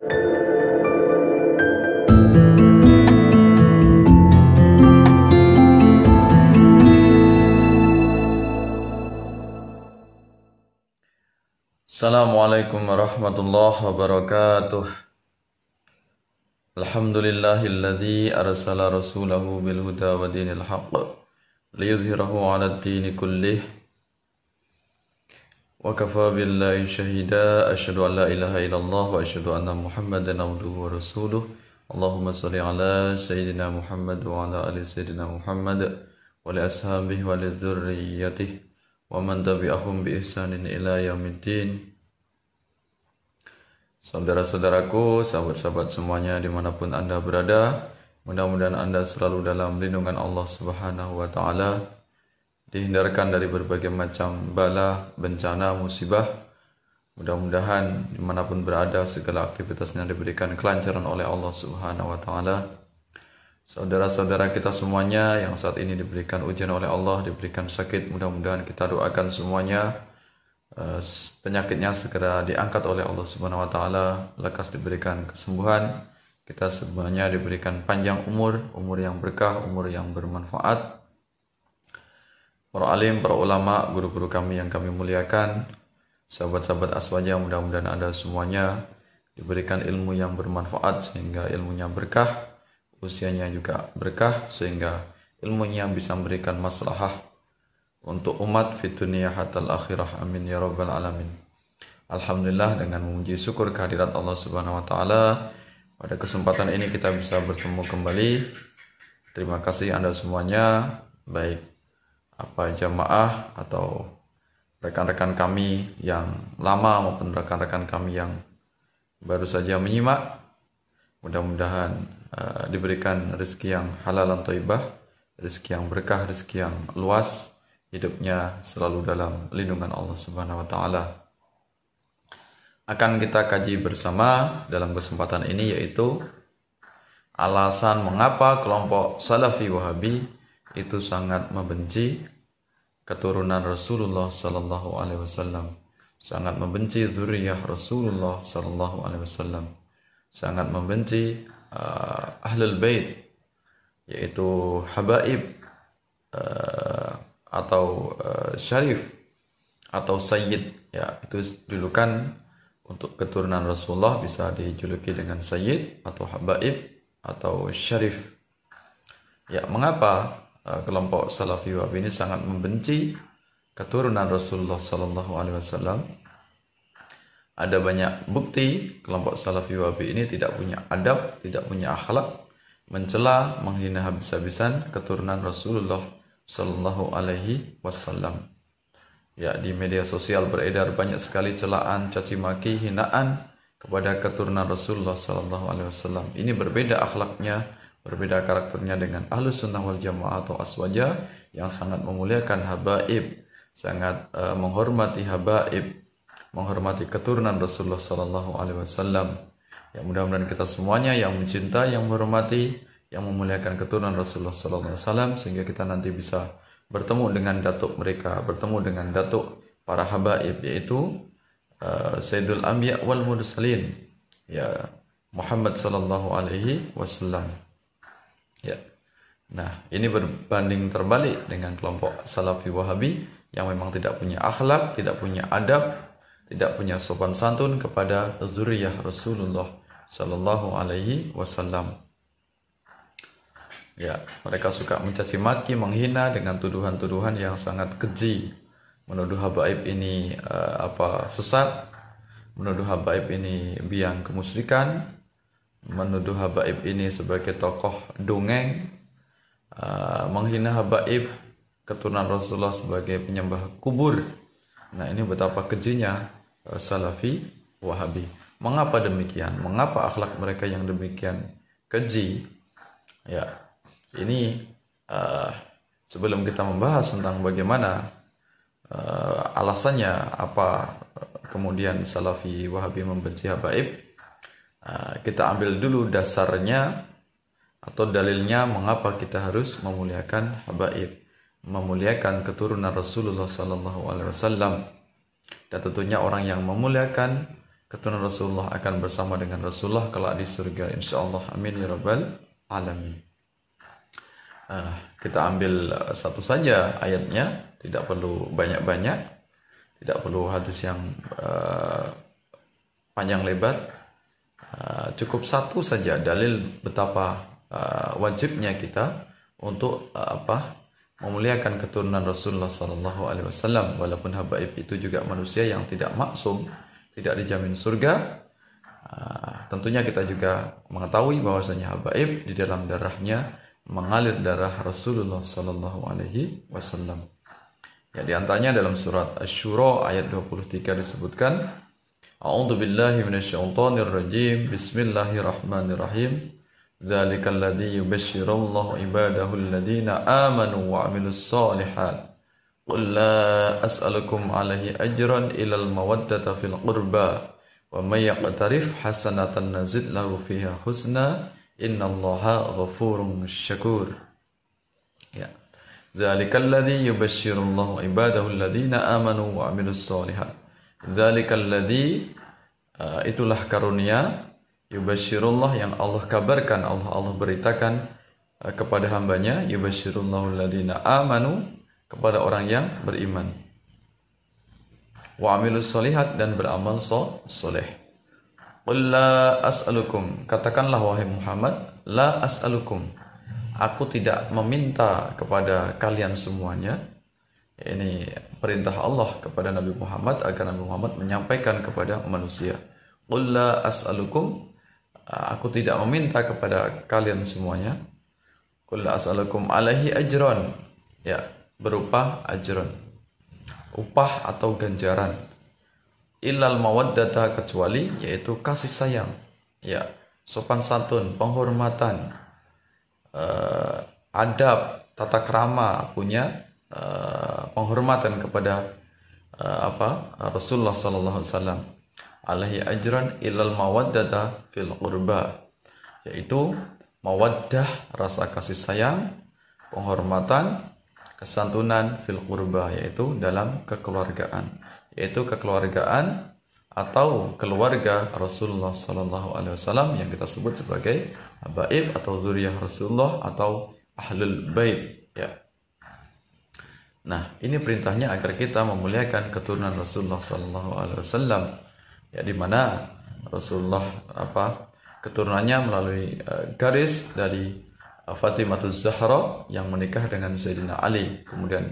Assalamualaikum warahmatullahi wabarakatuh. Alhamdulillahilladzi arsala rasulahu bil huda wa dinil haqq liyudhhirahu 'alad dini kullih. Wa kafa billahi shahida, asyhadu an la ilaha illallah wa asyhadu anna Muhammadan abduhu wa rasuluh. Allahumma shalli ala sayyidina Muhammad wa ala ali sayyidina Muhammad wa li ashabihi wa li dzurriyyatihi wa man tabi'ahum bi ihsanin ila yaumiddin. Saudara-saudaraku, sahabat-sahabat semuanya dimanapun Anda berada, mudah-mudahan Anda selalu dalam lindungan Allah Subhanahu wa Ta'ala, dihindarkan dari berbagai macam bala, bencana, musibah. Mudah-mudahan dimanapun berada segala aktivitasnya diberikan kelancaran oleh Allah Subhanahu wa Ta'ala. Saudara-saudara kita semuanya yang saat ini diberikan ujian oleh Allah, diberikan sakit, mudah-mudahan kita doakan semuanya penyakitnya segera diangkat oleh Allah Subhanahu wa Ta'ala, lekas diberikan kesembuhan. Kita semuanya diberikan panjang umur, umur yang berkah, umur yang bermanfaat. Para alim, para ulama, guru-guru kami yang kami muliakan, sahabat-sahabat Aswaja, mudah-mudahan Anda semuanya diberikan ilmu yang bermanfaat sehingga ilmunya berkah, usianya juga berkah sehingga ilmunya bisa memberikan maslahah untuk umat fi dunia hatal akhirah. Amin ya rabbal alamin. Alhamdulillah, dengan memuji syukur kehadirat Allah Subhanahu wa Ta'ala, pada kesempatan ini kita bisa bertemu kembali. Terima kasih Anda semuanya, baik apa jamaah atau rekan-rekan kami yang lama maupun rekan-rekan kami yang baru saja menyimak. Mudah-mudahan diberikan rezeki yang halal dan thayyibah, rezeki yang berkah, rezeki yang luas, hidupnya selalu dalam lindungan Allah Subhanahu wa Ta'ala. Akan kita kaji bersama dalam kesempatan ini, yaitu alasan mengapa kelompok Salafi Wahabi itu sangat membenci keturunan Rasulullah sallallahu alaihi wasallam, sangat membenci zuriyah Rasulullah sallallahu alaihi wasallam, sangat membenci Ahlul Bait, yaitu habaib atau syarif atau sayyid, ya, itu julukan untuk keturunan Rasulullah, bisa dijuluki dengan sayyid atau habaib atau syarif. Ya, mengapa kelompok Salafi Wahabi ini sangat membenci keturunan Rasulullah sallallahu alaihi wasallam? Ada banyak bukti kelompok Salafi Wahabi ini tidak punya adab, tidak punya akhlak, mencela, menghina habis-habisan keturunan Rasulullah sallallahu alaihi wasallam. Ya, di media sosial beredar banyak sekali celaan, caci maki, hinaan kepada keturunan Rasulullah sallallahu alaihi wasallam. Ini berbeda akhlaknya, berbeda karakternya dengan Ahlus Sunnah wal Jamaah atau Aswaja yang sangat memuliakan habaib, sangat menghormati habaib, menghormati keturunan Rasulullah sallallahu alaihi wasallam. Ya, mudah-mudahan kita semuanya yang mencintai, yang menghormati, yang memuliakan keturunan Rasulullah sallallahu alaihi wasallam, sehingga kita nanti bisa bertemu dengan datuk mereka, bertemu dengan datuk para habaib, yaitu Sayyidul Anbiya wal Mursalin, ya, Muhammad sallallahu alaihi wasallam. Ya. Nah, ini berbanding terbalik dengan kelompok Salafi Wahabi yang memang tidak punya akhlak, tidak punya adab, tidak punya sopan santun kepada zuriyah Rasulullah sallallahu alaihi wasallam. Ya, mereka suka mencaci maki, menghina dengan tuduhan-tuduhan yang sangat keji. Menuduh habaib ini sesat, menuduh habaib ini biang kemusyrikan, menuduh habaib ini sebagai tokoh dongeng, menghina habaib keturunan Rasulullah sebagai penyembah kubur. Nah, ini betapa kejinya Salafi Wahabi. Mengapa demikian? Mengapa akhlak mereka yang demikian keji? Ya, ini sebelum kita membahas tentang bagaimana alasannya, apa kemudian Salafi Wahabi membenci habaib, kita ambil dulu dasarnya atau dalilnya mengapa kita harus memuliakan habaib, memuliakan keturunan Rasulullah sallallahu alaihi wasallam. Dan tentunya orang yang memuliakan keturunan Rasulullah akan bersama dengan Rasulullah kelak di surga insyaallah. Amin ya rabbal alamin. Kita ambil satu saja ayatnya, tidak perlu banyak-banyak, tidak perlu hadis yang panjang lebar. Cukup satu saja dalil betapa wajibnya kita untuk memuliakan keturunan Rasulullah sallallahu alaihi wasallam. Walaupun habaib itu juga manusia yang tidak maksum, tidak dijamin surga. Tentunya kita juga mengetahui bahwasanya habaib di dalam darahnya mengalir darah Rasulullah sallallahu alaihi wasallam. Ya, di antaranya dalam surat Asy-Syura ayat 23 disebutkan, A'udzu billahi minasyaitonir rajim. Bismillahirrahmanirrahim. Dzalikal ladzi yubashshirullahu ibadahu alladziina aamanu wa 'amilus shalihat. Qul la as'alukum 'alaihi ajran ilal mawaddata fil qurba wa may yaqtarif hasanatan nazid lahu fiha husna innallaha ghafurun syakur. Ya. Dzalikal ladzi yubashshirullahu ibadahu alladziina aamanu wa 'amilus shalihat. Dzalikal ladzi itulah karunia yubashirullah yang Allah kabarkan, Allah beritakan kepada hambanya, yubashirullahu alladhina amanu, kepada orang yang beriman, wa amilus solihat, dan beramal soleh. Qul la as'alukum, katakanlah wahai Muhammad, la as'alukum, aku tidak meminta kepada kalian semuanya. Ini perintah Allah kepada Nabi Muhammad agar Nabi Muhammad menyampaikan kepada manusia. Qul la as'alukum, aku tidak meminta kepada kalian semuanya. Qul la as'alukum alaihi ajran, ya, berupa ajran, upah atau ganjaran. Illal mawaddata, kecuali yaitu kasih sayang, ya, sopan santun, penghormatan, adab, tata krama, punya penghormatan kepada Rasulullah sallallahu alaihi wasallam. Alaihi ajran ilal mawaddata fil qurba, yaitu mawaddah, rasa kasih sayang, penghormatan, kesantunan, fil qurba, yaitu dalam kekeluargaan, yaitu kekeluargaan atau keluarga Rasulullah sallallahu alaihi wasallam yang kita sebut sebagai habaib atau zuriyah Rasulullah atau ahlul bait, ya. Nah, ini perintahnya agar kita memuliakan keturunan Rasulullah sallallahu alaihi wasallam. Ya, di mana Rasulullah keturunannya melalui garis dari Fatimahuz Zahra yang menikah dengan Sayyidina Ali. Kemudian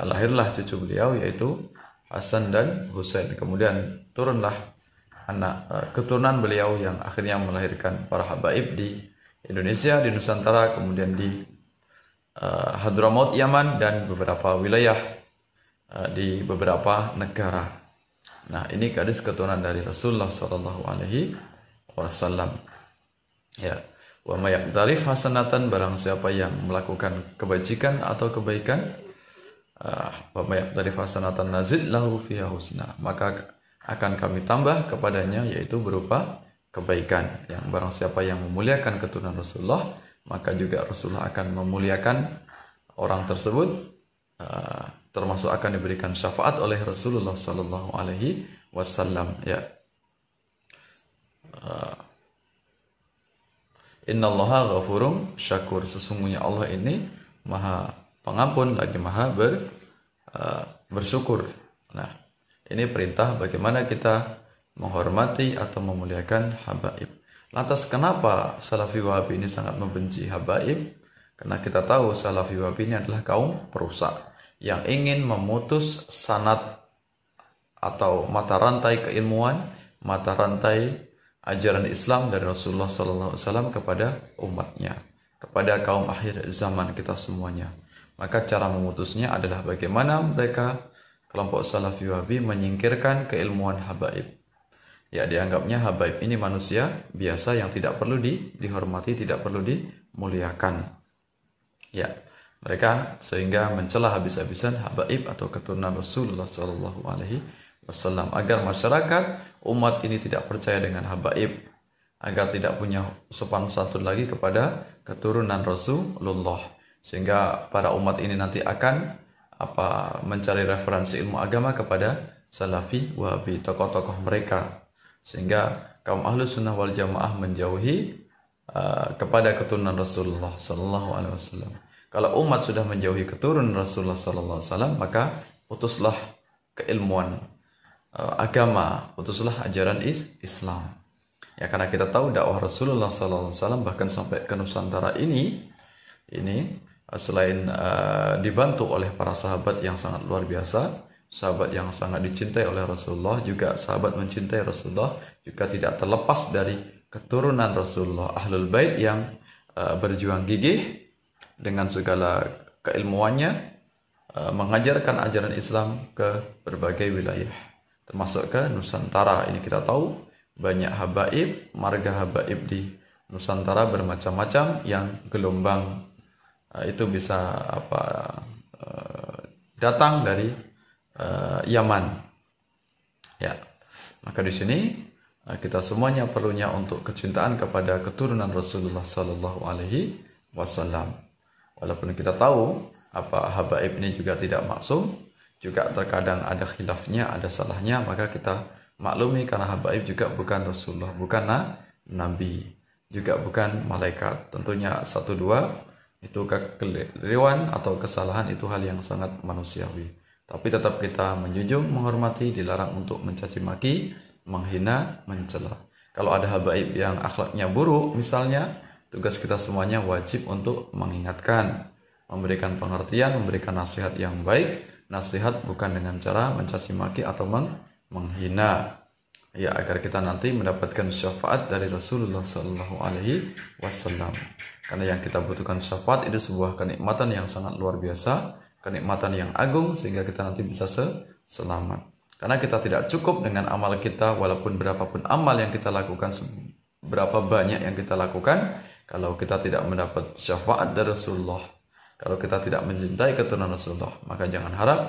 lahirlah cucu beliau yaitu Hasan dan Husain. Kemudian turunlah anak keturunan beliau yang akhirnya melahirkan para habaib di Indonesia, di Nusantara, kemudian di Hadramaut Yaman, dan beberapa wilayah di beberapa negara. Nah, ini garis keturunan dari Rasulullah sallallahu alaihi wasallam. Ya, wa may yaqtarif hasanatan, barang siapa yang melakukan kebajikan atau kebaikan, wa may yaqtarif hasanatan nazid lahu fiha husna, maka akan kami tambah kepadanya, yaitu berupa kebaikan. Yang barang siapa yang memuliakan keturunan Rasulullah, maka juga Rasulullah akan memuliakan orang tersebut, termasuk akan diberikan syafaat oleh Rasulullah sallallahu alaihi wasallam, ya. Innallaha ghafurun syakur, sesungguhnya Allah ini Maha Pengampun lagi Maha bersyukur. Nah, ini perintah bagaimana kita menghormati atau memuliakan habaib. Lantas kenapa Salafi Wahabi ini sangat membenci habaib? Karena kita tahu Salafi Wahabi ini adalah kaum perusak yang ingin memutus sanad atau mata rantai keilmuan, mata rantai ajaran Islam dari Rasulullah SAW kepada umatnya, kepada kaum akhir zaman kita semuanya. Maka cara memutusnya adalah bagaimana mereka, kelompok Salafi Wahabi, menyingkirkan keilmuan habaib. Ya, dianggapnya habaib ini manusia biasa yang tidak perlu dihormati, tidak perlu dimuliakan. Ya, mereka sehingga mencela habis-habisan habaib atau keturunan Rasulullah sallallahu alaihi wasallam, agar masyarakat umat ini tidak percaya dengan habaib, agar tidak punya sopan santun lagi kepada keturunan Rasulullah, sehingga para umat ini nanti akan mencari referensi ilmu agama kepada Salafi, Wahabi, tokoh-tokoh mereka, sehingga kaum Ahlus Sunnah wal Jamaah menjauhi kepada keturunan Rasulullah sallallahu alaihi wasallam. Kalau umat sudah menjauhi keturunan Rasulullah sallallahu alaihi wasallam, maka putuslah keilmuan agama, putuslah ajaran Islam. Ya, karena kita tahu dakwah Rasulullah sallallahu alaihi wasallam bahkan sampai ke Nusantara ini selain dibantu oleh para sahabat yang sangat luar biasa, sahabat yang sangat dicintai oleh Rasulullah, juga sahabat mencintai Rasulullah, juga tidak terlepas dari keturunan Rasulullah, Ahlul Bait yang berjuang gigih dengan segala keilmuannya, mengajarkan ajaran Islam ke berbagai wilayah, termasuk ke Nusantara. Ini kita tahu banyak habaib, marga habaib di Nusantara bermacam-macam, yang gelombang itu bisa datang dari Yaman. Ya, maka di sini kita semuanya perlunya untuk kecintaan kepada keturunan Rasulullah Sallallahu Alaihi Wasallam. Walaupun kita tahu habaib ini juga tidak maksum, juga terkadang ada khilafnya, ada salahnya, maka kita maklumi karena habaib juga bukan Rasulullah, bukan Nabi, juga bukan malaikat. Tentunya satu dua itu kekeliruan atau kesalahan, itu hal yang sangat manusiawi. Tapi tetap kita menjunjung, menghormati, dilarang untuk mencaci maki, menghina, mencela. Kalau ada habaib yang akhlaknya buruk misalnya, tugas kita semuanya wajib untuk mengingatkan, memberikan pengertian, memberikan nasihat yang baik. Nasihat bukan dengan cara mencaci maki atau menghina, ya, agar kita nanti mendapatkan syafaat dari Rasulullah Sallallahu Alaihi Wasallam. Karena yang kita butuhkan syafaat itu sebuah kenikmatan yang sangat luar biasa, kenikmatan yang agung, sehingga kita nanti bisa selamat. Karena kita tidak cukup dengan amal kita, walaupun berapapun amal yang kita lakukan, berapa banyak yang kita lakukan, kalau kita tidak mendapat syafaat dari Rasulullah, kalau kita tidak mencintai keturunan Rasulullah, maka jangan harap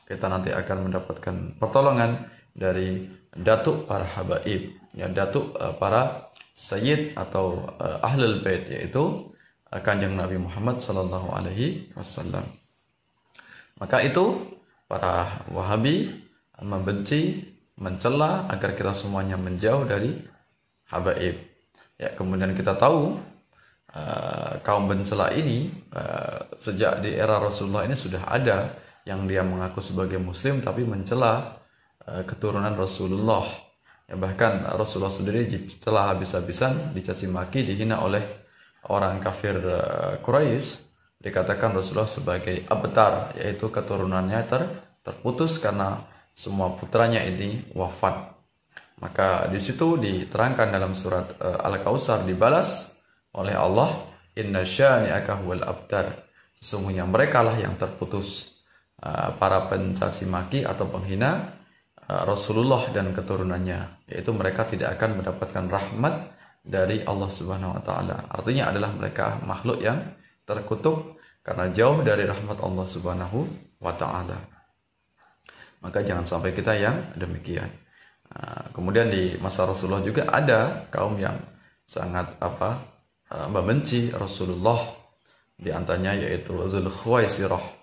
kita nanti akan mendapatkan pertolongan dari datuk para habaib, ya, datuk para sayyid atau ahlul bait, yaitu kanjeng Nabi Muhammad sallallahu alaihi wasallam. Maka itu para Wahabi membenci, mencela agar kita semuanya menjauh dari habaib. Ya, kemudian kita tahu kaum pencela ini sejak di era Rasulullah ini sudah ada yang dia mengaku sebagai muslim tapi mencela keturunan Rasulullah. Ya, bahkan Rasulullah sendiri dicela habis-habisan, dicaci maki, dihina oleh orang kafir Quraisy. Dikatakan Rasulullah sebagai abtar, yaitu keturunannya terputus karena semua putranya ini wafat. Maka di situ diterangkan dalam surat Al-Kautsar, dibalas oleh Allah, inna syani'aka huwal abtar, sesungguhnya mereka lah yang terputus. Para pencaci maki atau penghina Rasulullah dan keturunannya, yaitu mereka tidak akan mendapatkan rahmat dari Allah Subhanahu wa taala. Artinya adalah mereka makhluk yang terkutuk karena jauh dari rahmat Allah Subhanahu wa taala. Maka jangan sampai kita yang demikian. Kemudian di masa Rasulullah juga ada kaum yang sangat membenci Rasulullah, di antaranya yaitu Dzul Khuwaisirah.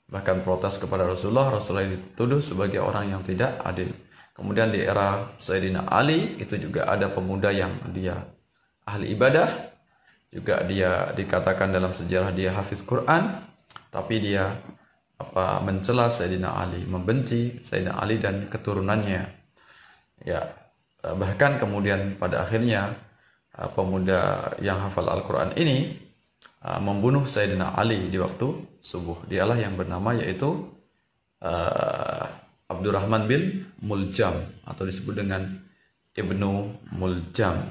Bahkan protes kepada Rasulullah dituduh sebagai orang yang tidak adil. Kemudian di era Sayyidina Ali itu juga ada pemuda yang dia ahli ibadah, juga dia dikatakan dalam sejarah dia hafiz Quran, tapi dia mencela Sayyidina Ali, membenci Sayyidina Ali dan keturunannya. Ya, bahkan kemudian pada akhirnya pemuda yang hafal Al-Quran ini membunuh Sayyidina Ali di waktu subuh. Dialah yang bernama yaitu Abdurrahman bin Muljam, atau disebut dengan Ibnu Muljam.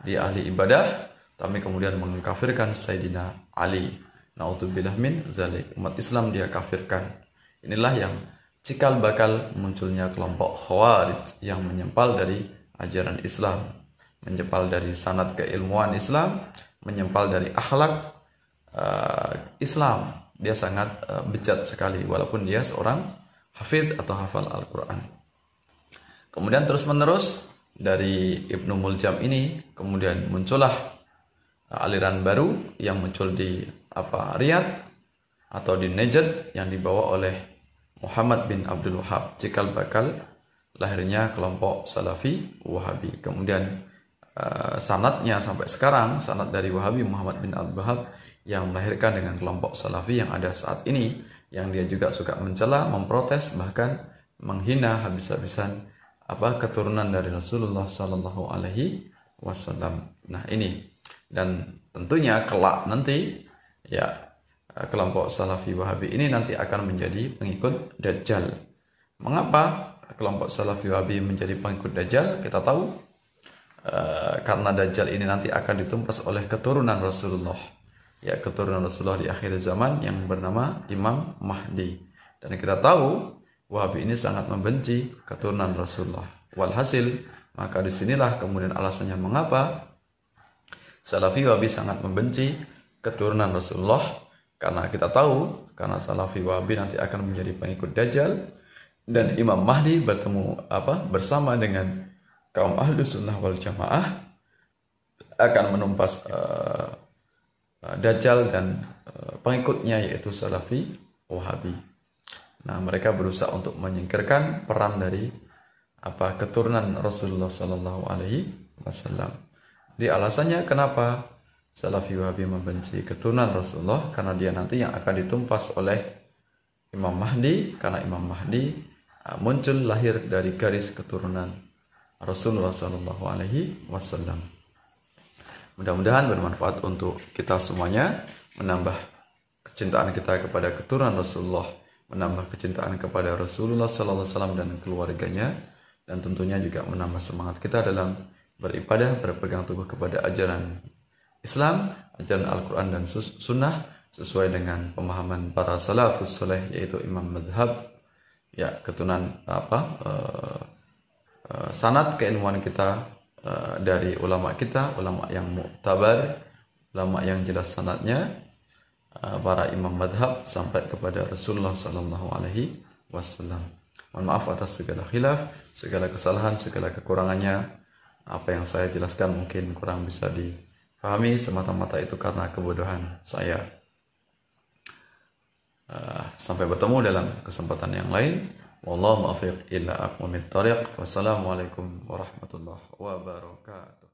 Dia ahli ibadah, tapi kemudian mengkafirkan Sayyidina Ali. Na'udzubillah min dzalik. Umat Islam dia kafirkan. Inilah yang cikal bakal munculnya kelompok Khawarij yang menyempal dari ajaran Islam, menyempal dari sanad keilmuan Islam, menyempal dari akhlak Islam. Dia sangat bejat sekali walaupun dia seorang hafidh atau hafal Al-Quran. Kemudian terus menerus dari Ibnu Muljam ini kemudian muncullah aliran baru yang muncul di Riyadh atau di Najd yang dibawa oleh Muhammad bin Abdul Wahhab, cikal bakal lahirnya kelompok Salafi Wahabi. Kemudian sanadnya sampai sekarang, sanad dari Wahabi Muhammad bin Abdul Wahab yang melahirkan dengan kelompok Salafi yang ada saat ini, yang dia juga suka mencela, memprotes, bahkan menghina habis-habisan keturunan dari Rasulullah Sallallahu Alaihi Wasallam. Nah ini, dan tentunya kelak nanti ya kelompok Salafi Wahabi ini nanti akan menjadi pengikut Dajjal. Mengapa kelompok Salafi Wahabi menjadi pengikut Dajjal? Kita tahu karena Dajjal ini nanti akan ditumpas oleh keturunan Rasulullah, ya keturunan Rasulullah di akhir zaman yang bernama Imam Mahdi. Dan kita tahu Wahabi ini sangat membenci keturunan Rasulullah. Walhasil, maka disinilah kemudian alasannya mengapa Salafi Wahabi sangat membenci keturunan Rasulullah, karena kita tahu karena Salafi Wahabi nanti akan menjadi pengikut Dajjal dan Imam Mahdi bertemu bersama dengan kaum ahlu sunnah wal jamaah akan menumpas Dajjal dan pengikutnya yaitu Salafi Wahabi. Nah, mereka berusaha untuk menyingkirkan peran dari keturunan Rasulullah Sallallahu Alaihi Wasallam. Di alasannya kenapa Salafi Wahabi membenci keturunan Rasulullah, karena dia nanti yang akan ditumpas oleh Imam Mahdi, karena Imam Mahdi muncul lahir dari garis keturunan Rasulullah Sallallahu Alaihi Wasallam. Mudah-mudahan bermanfaat untuk kita semuanya, menambah kecintaan kita kepada keturunan Rasulullah, menambah kecintaan kepada Rasulullah Sallallahu Alaihi Wasallam dan keluarganya, dan tentunya juga menambah semangat kita dalam beribadah, berpegang teguh kepada ajaran Islam, ajaran Al-Quran dan Sunnah sesuai dengan pemahaman para salafus soleh, yaitu imam madhab, ya keturunan sanad keilmuan kita dari ulama kita, ulama yang mu'tabar, ulama yang jelas sanadnya, para imam madhab sampai kepada Rasulullah Sallallahu Alaihi Wasallam. Mohon maaf atas segala khilaf, segala kesalahan, segala kekurangannya. Apa yang saya jelaskan mungkin kurang bisa dipahami, semata-mata itu karena kebodohan saya. Sampai bertemu dalam kesempatan yang lain. Wallahu muwaffiq ila aqwamit thariq. Wassalamualaikum warahmatullahi wabarakatuh.